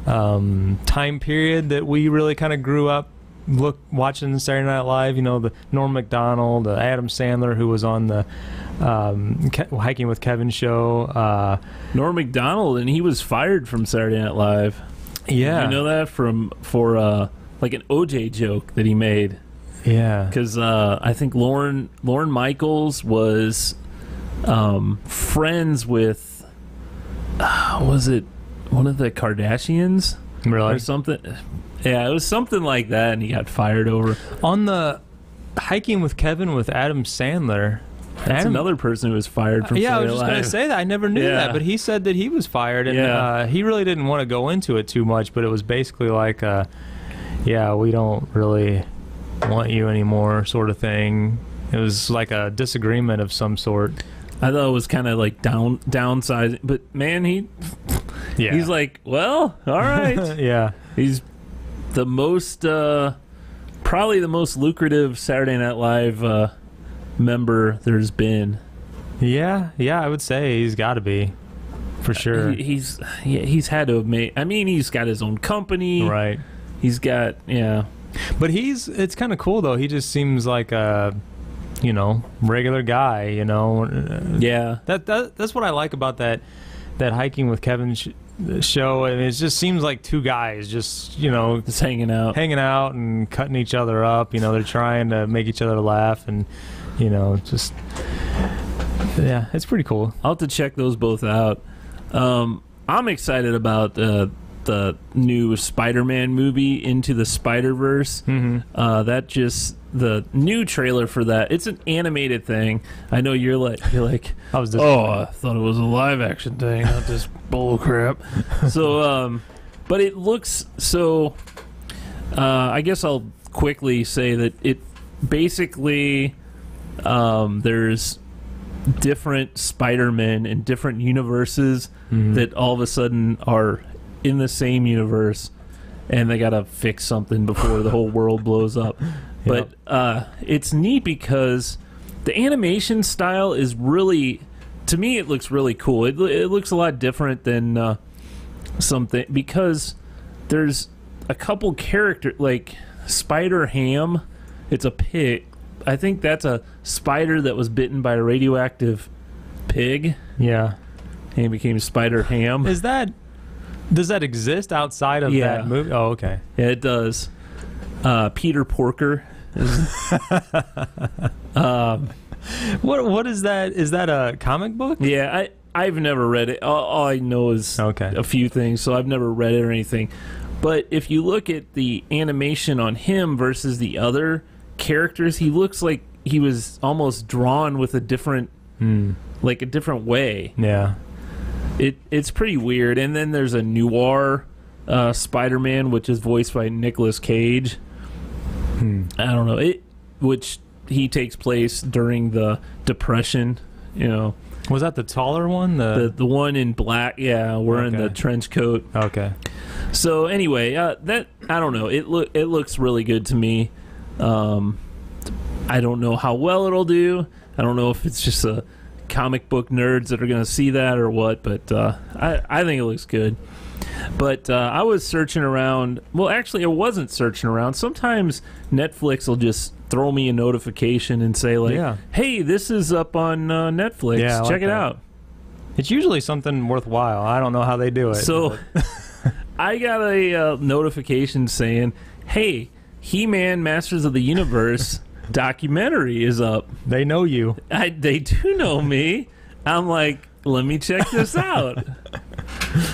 time period that we really kind of grew up watching Saturday Night Live. The Norm Macdonald, Adam Sandler, who was on the Hiking with Kevin show.
Norm Macdonald, and he was fired from Saturday Night Live.
Yeah,
you know that for like an OJ joke that he made.
Yeah,
because I think Lorne Michaels was friends with was it one of the Kardashians?
Really?
Or something? Yeah, it was something like that, and he got fired over.
On the Hiking with Kevin with Adam Sandler.
That's another person who was fired from Saturday Night Live.
I was just going to say that. I never knew that, but he said that he was fired, and he really didn't want to go into it too much, but it was basically like, we don't really want you anymore sort of thing. It was like a disagreement of some sort.
I thought it was kind of like downsizing, but man, he's like, well, all right.
Yeah.
He's the most, probably the most lucrative Saturday Night Live member there's been.
Yeah, I would say he's got to be, for sure.
He's had to have made. I mean, he's got his own company,
right?
He's got
but it's kind of cool though. He just seems like a regular guy.
Yeah.
That's what I like about that Hiking with Kevin show, and it just seems like two guys just
hanging out
and cutting each other up. They're trying to make each other laugh, and it's pretty cool.
I'll have to check those both out. I'm excited about the new Spider-Man movie, Into the Spider-Verse. The new trailer for that, it's an animated thing. I know you're like I thought it was a live action thing, not this bull crap. So but it looks so I guess I'll quickly say that it basically there's different Spider-Men in different universes that all of a sudden are in the same universe, and they gotta fix something before the whole world blows up. But it's neat because the animation style is really, to me, it looks really cool. It looks a lot different than something, because there's a couple characters, like Spider Ham. It's a pig. I think that's a spider that was bitten by a radioactive pig.
Yeah.
And he became Spider Ham.
Does that exist outside of that movie? Oh, okay.
Yeah, it does. Peter Porker.
What is that? Is that a comic book?
Yeah, I've never read it. All I know is a few things, so I've never read it or anything. But if you look at the animation on him versus the other characters, he looks like he was almost drawn with a different, like a different way.
Yeah,
it's pretty weird. And then there's a noir Spider-Man, which is voiced by Nicolas Cage. I don't know which he takes place during the Depression. You know,
was that the taller one?
The one in black? Yeah, wearing the trench coat.
Okay.
So anyway, that I don't know. It looks really good to me. I don't know how well it'll do. I don't know if it's just a comic book nerds that are going to see that or what, but I think it looks good. But I was searching around. Well, actually, I wasn't searching around. Sometimes Netflix will just throw me a notification and say, like, hey, this is up on Netflix.
Yeah,
check it out.
It's usually something worthwhile. I don't know how they do it.
So I got a notification saying, hey, He-Man Masters of the Universe documentary is up.
They know you.
They do know me. I'm like, let me check this out.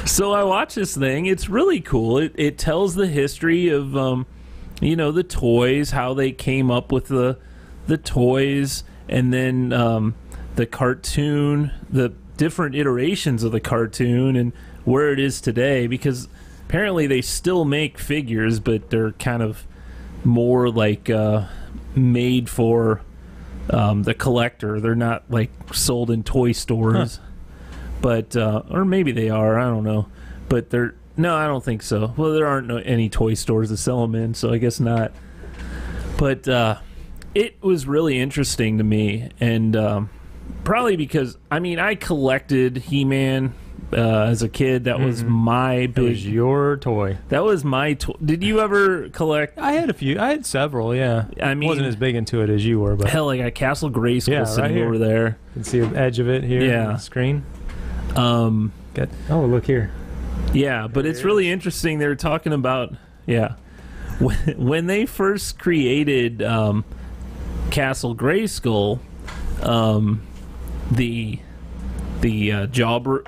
So I watch this thing. It's really cool. It tells the history of, the toys, how they came up with the toys, and then the cartoon, the different iterations of the cartoon, and where it is today. Because apparently they still make figures, but they're kind of more like made for the collector. They're not like sold in toy stores. But or maybe they are, I don't know. But no, I don't think so. Well, there aren't any toy stores to sell them in, so I guess not. But it was really interesting to me, and probably because I collected He-Man as a kid. That was my big.
It was your toy.
That was my toy. Did you ever collect?
I had a few. I had several. Yeah.
Wasn't
as big into it as you were, but
hell, I got Castle Grayskull sitting over there.
You can see the edge of it here on the screen. Oh, look here.
Yeah, but it's really interesting. They were talking about when they first created Castle Grayskull, the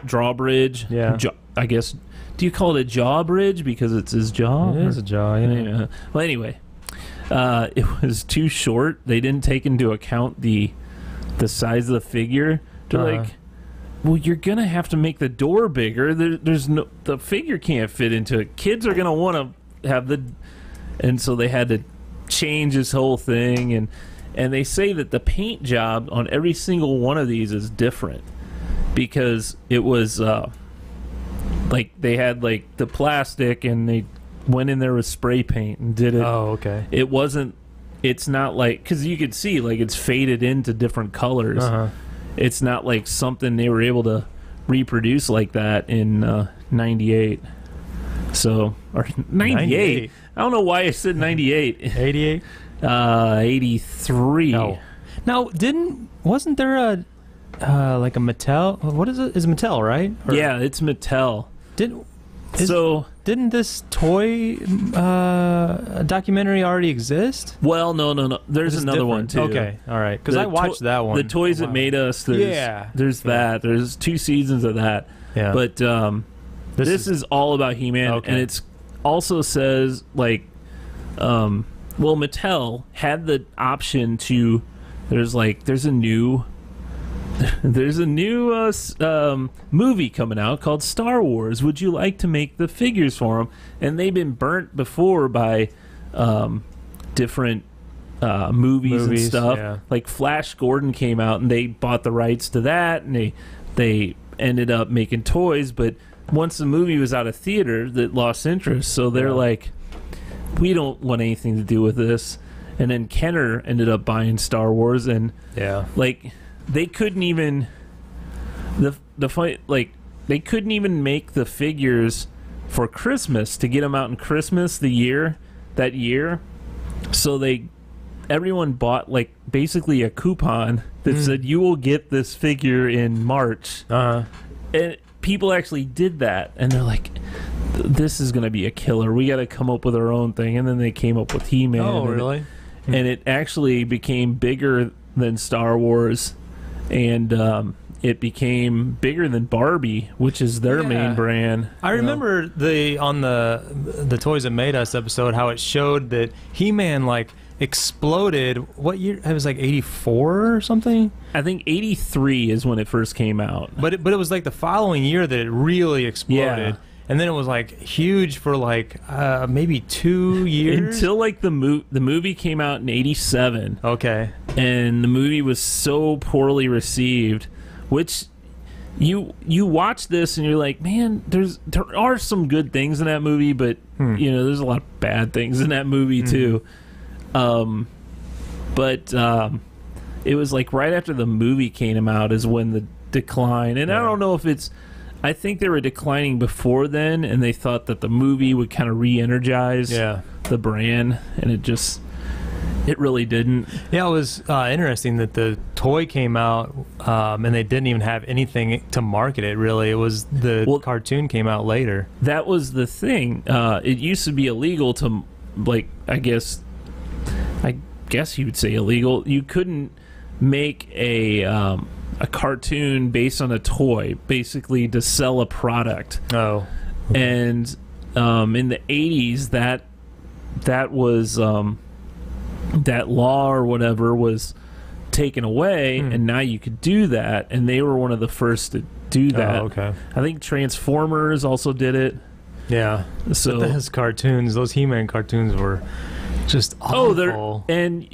drawbridge. Yeah, I guess. Do you call it a jawbridge because it's his jaw?
It is a jaw. Yeah.
Well, anyway, it was too short. They didn't take into account the size of the figure. They're like, well, you're gonna have to make the door bigger. The figure can't fit into it. Kids are gonna want to have and so they had to change this whole thing. And they say that the paint job on every single one of these is different because it was like they had like the plastic and they went in there with spray paint and did it.
Oh, okay.
It's not like, because you could see like it's faded into different colors. It's not like something they were able to reproduce like that in 98. So, or 98. I don't know why I said 98.
88?
83.
No. Now, wasn't there a like a Mattel? What is it? Is Mattel, right?
Yeah, it's Mattel. Didn't
this toy documentary already exist?
Well, no. There's another one too.
Okay, all right. Because I watched that one.
The Toys That Made Us. There's that. There's 2 seasons of that. Yeah. But this is all about He-Man, and it's also says like, Mattel had the option to. There's a new movie coming out called Star Wars. Would you like to make the figures for them? And they've been burnt before by different movies and stuff. Yeah. Like Flash Gordon came out and they bought the rights to that, and they ended up making toys. But once the movie was out of theater, that lost interest. So they're like, we don't want anything to do with this. And then Kenner ended up buying Star Wars, and like. They couldn't even they couldn't even make the figures for Christmas to get them out in Christmas that year. So everyone bought like basically a coupon that said you will get this figure in March. And people actually did that, and they're like, this is going to be a killer. We got to come up with our own thing. And then they came up with He-Man.
Oh, really?
And it actually became bigger than Star Wars, and it became bigger than Barbie, which is their main brand.
I remember on the Toys That Made Us episode how it showed that He-Man like exploded. What year? It was like 84 or something.
I think 83 is when it first came out.
But it was like the following year that it really exploded.
Yeah.
And then it was like huge for like maybe 2 years
until like the movie came out in 87.
Okay.
And the movie was so poorly received, which you watch this and you're like, man, there are some good things in that movie, but there's a lot of bad things in that movie too. But it was like right after the movie came out is when the decline, and I don't know if it's, I think they were declining before then, and they thought that the movie would kind of re-energize the brand, and it really didn't.
Yeah, it was interesting that the toy came out and they didn't even have anything to market it, really. It was the cartoon came out later.
That was the thing. It used to be illegal to, like, I guess you would say illegal. You couldn't make a cartoon based on a toy, basically to sell a product.
Oh.
And in the 80s, that was that law or whatever was taken away, and now you could do that, and they were one of the first to do that.
Oh, okay.
I think Transformers also did it.
Yeah.
So
but those cartoons, those He-Man cartoons were just awful.
And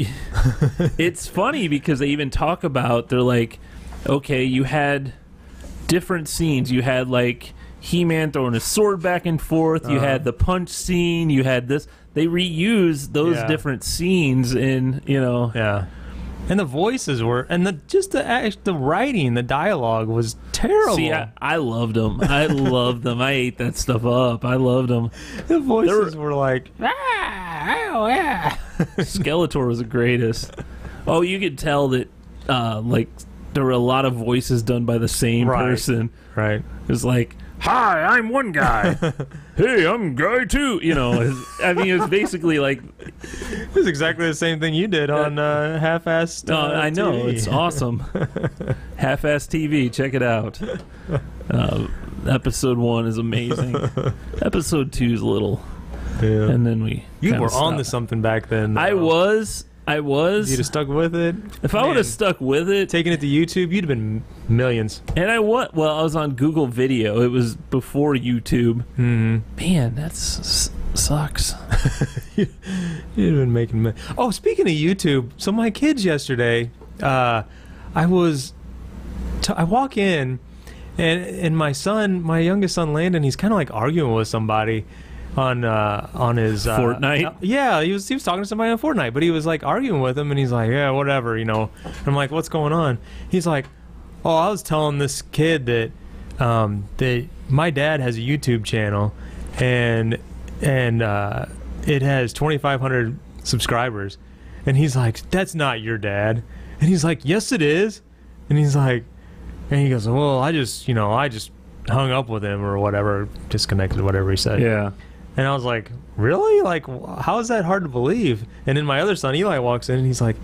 it's funny because they even talk about, they're like, okay, you had different scenes. You had like He-Man throwing his sword back and forth. You had the punch scene. You had this. They reused those different scenes in,
Yeah. And the voices were, and the writing, the dialogue was terrible.
See, I loved them. I loved them. I ate that stuff up. I loved them.
The voices were like,
Skeletor was the greatest. Oh, you could tell that, like, there were a lot of voices done by the same person.
Right.
It was like, hi, I'm one guy. Hey, I'm guy two. I mean, it was basically like...
It was exactly the same thing you did on Half-Assed
I know.
TV.
It's awesome. Half-Assed TV. Check it out. Episode 1 is amazing. Episode 2 is a little...
Yeah.
And then we...
You were on to something back then, though.
I was.
You'd have stuck with it.
If I would have stuck with it,
taking it to YouTube, you'd have been millions.
And I was on Google Video. It was before YouTube.
Mm-hmm.
Man, that sucks.
You'd have been making. Oh, speaking of YouTube, so my kids yesterday, I walk in, and my youngest son Landon, he's kind of like arguing with somebody on his
Fortnite.
Yeah, he was talking to somebody on Fortnite, but he was like arguing with him, and he's like, yeah, whatever, I'm like, what's going on? He's like, oh, I was telling this kid that my dad has a YouTube channel, and it has 2,500 subscribers, and he's like, that's not your dad, and he's like, yes, it is, and he's like, and he goes, well, I just hung up with him or whatever, disconnected, whatever he said.
Yeah.
And I was like, really? Like, how is that hard to believe? And then my other son, Eli, walks in and he's like,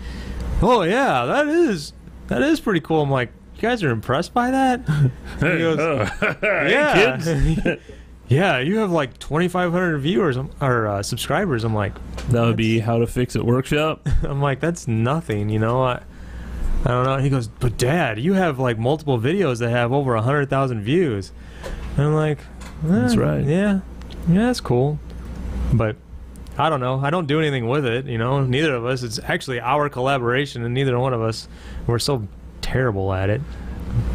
oh, yeah, that is pretty cool. I'm like, you guys are impressed by that? And he goes, yeah.
Hey, kids.
Yeah, you have like 2,500 viewers or subscribers. I'm like,
that would be How to Fix It Workshop.
I'm like, that's nothing, I don't know. He goes, but Dad, you have like multiple videos that have over 100,000 views. And I'm like,
that's right.
Yeah, that's cool. But I don't know. I don't do anything with it, Neither of us. It's actually our collaboration, and neither one of us, we're so terrible at it.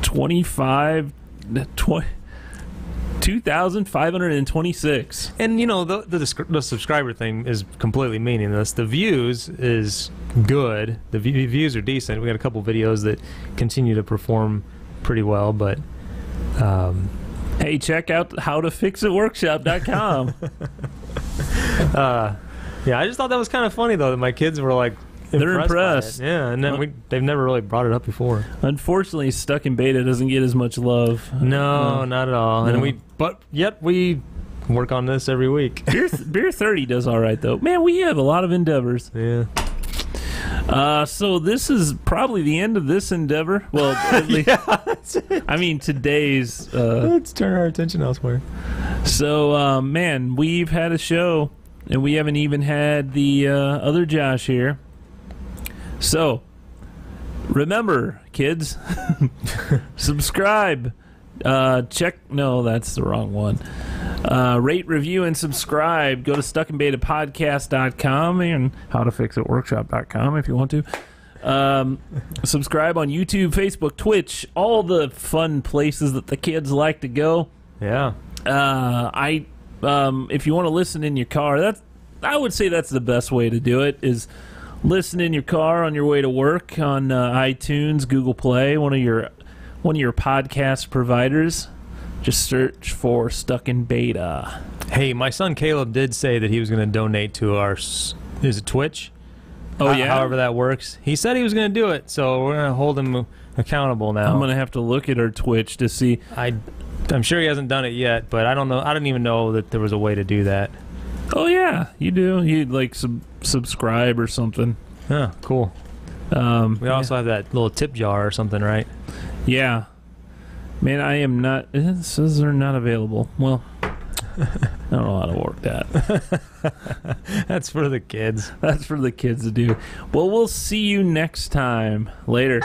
2,526.
And the subscriber thing is completely meaningless. The views is good. The views are decent. We got a couple videos that continue to perform pretty well, but
hey, check out howtofixitworkshop.com.
Yeah, I just thought that was kind of funny though that my kids were like,
they're impressed.
Yeah, and then they've never really brought it up before.
Unfortunately, Stuck in Beta doesn't get as much love.
No, not at all.
No.
And yet we work on this every week.
Beer 30 does all right though. Man, we have a lot of endeavors.
Yeah.
So this is probably the end of this endeavor. Well, at least, I mean today's.
Let's turn our attention elsewhere.
So, man, we've had a show, and we haven't even had the other Josh here. So, remember, kids, subscribe. No, that's the wrong one. Rate, review, and subscribe. Go to stuckandbetapodcast.com and howtofixitworkshop.com if you want to. Subscribe on YouTube, Facebook, Twitch, all the fun places that the kids like to go.
Yeah.
If you want to listen in your car, I would say that's the best way to do it, is listen in your car on your way to work on iTunes, Google Play, one of your podcast providers. Just search for Stuck in Beta.
Hey, my son Caleb did say that he was going to donate to our, is it Twitch?
Oh, yeah?
However that works. He said he was going to do it, so we're going to hold him accountable now.
I'm going to have to look at our Twitch to see.
I'm sure he hasn't done it yet, but I don't know. I didn't even know that there was a way to do that.
Oh, yeah, you do. You'd like subscribe or something.
Yeah, cool. We also have that little tip jar or something, right?
Yeah. Man, I am not. It says they're not available. Well, I don't know how to work that.
That's for the kids.
That's for the kids to do. Well, we'll see you next time. Later.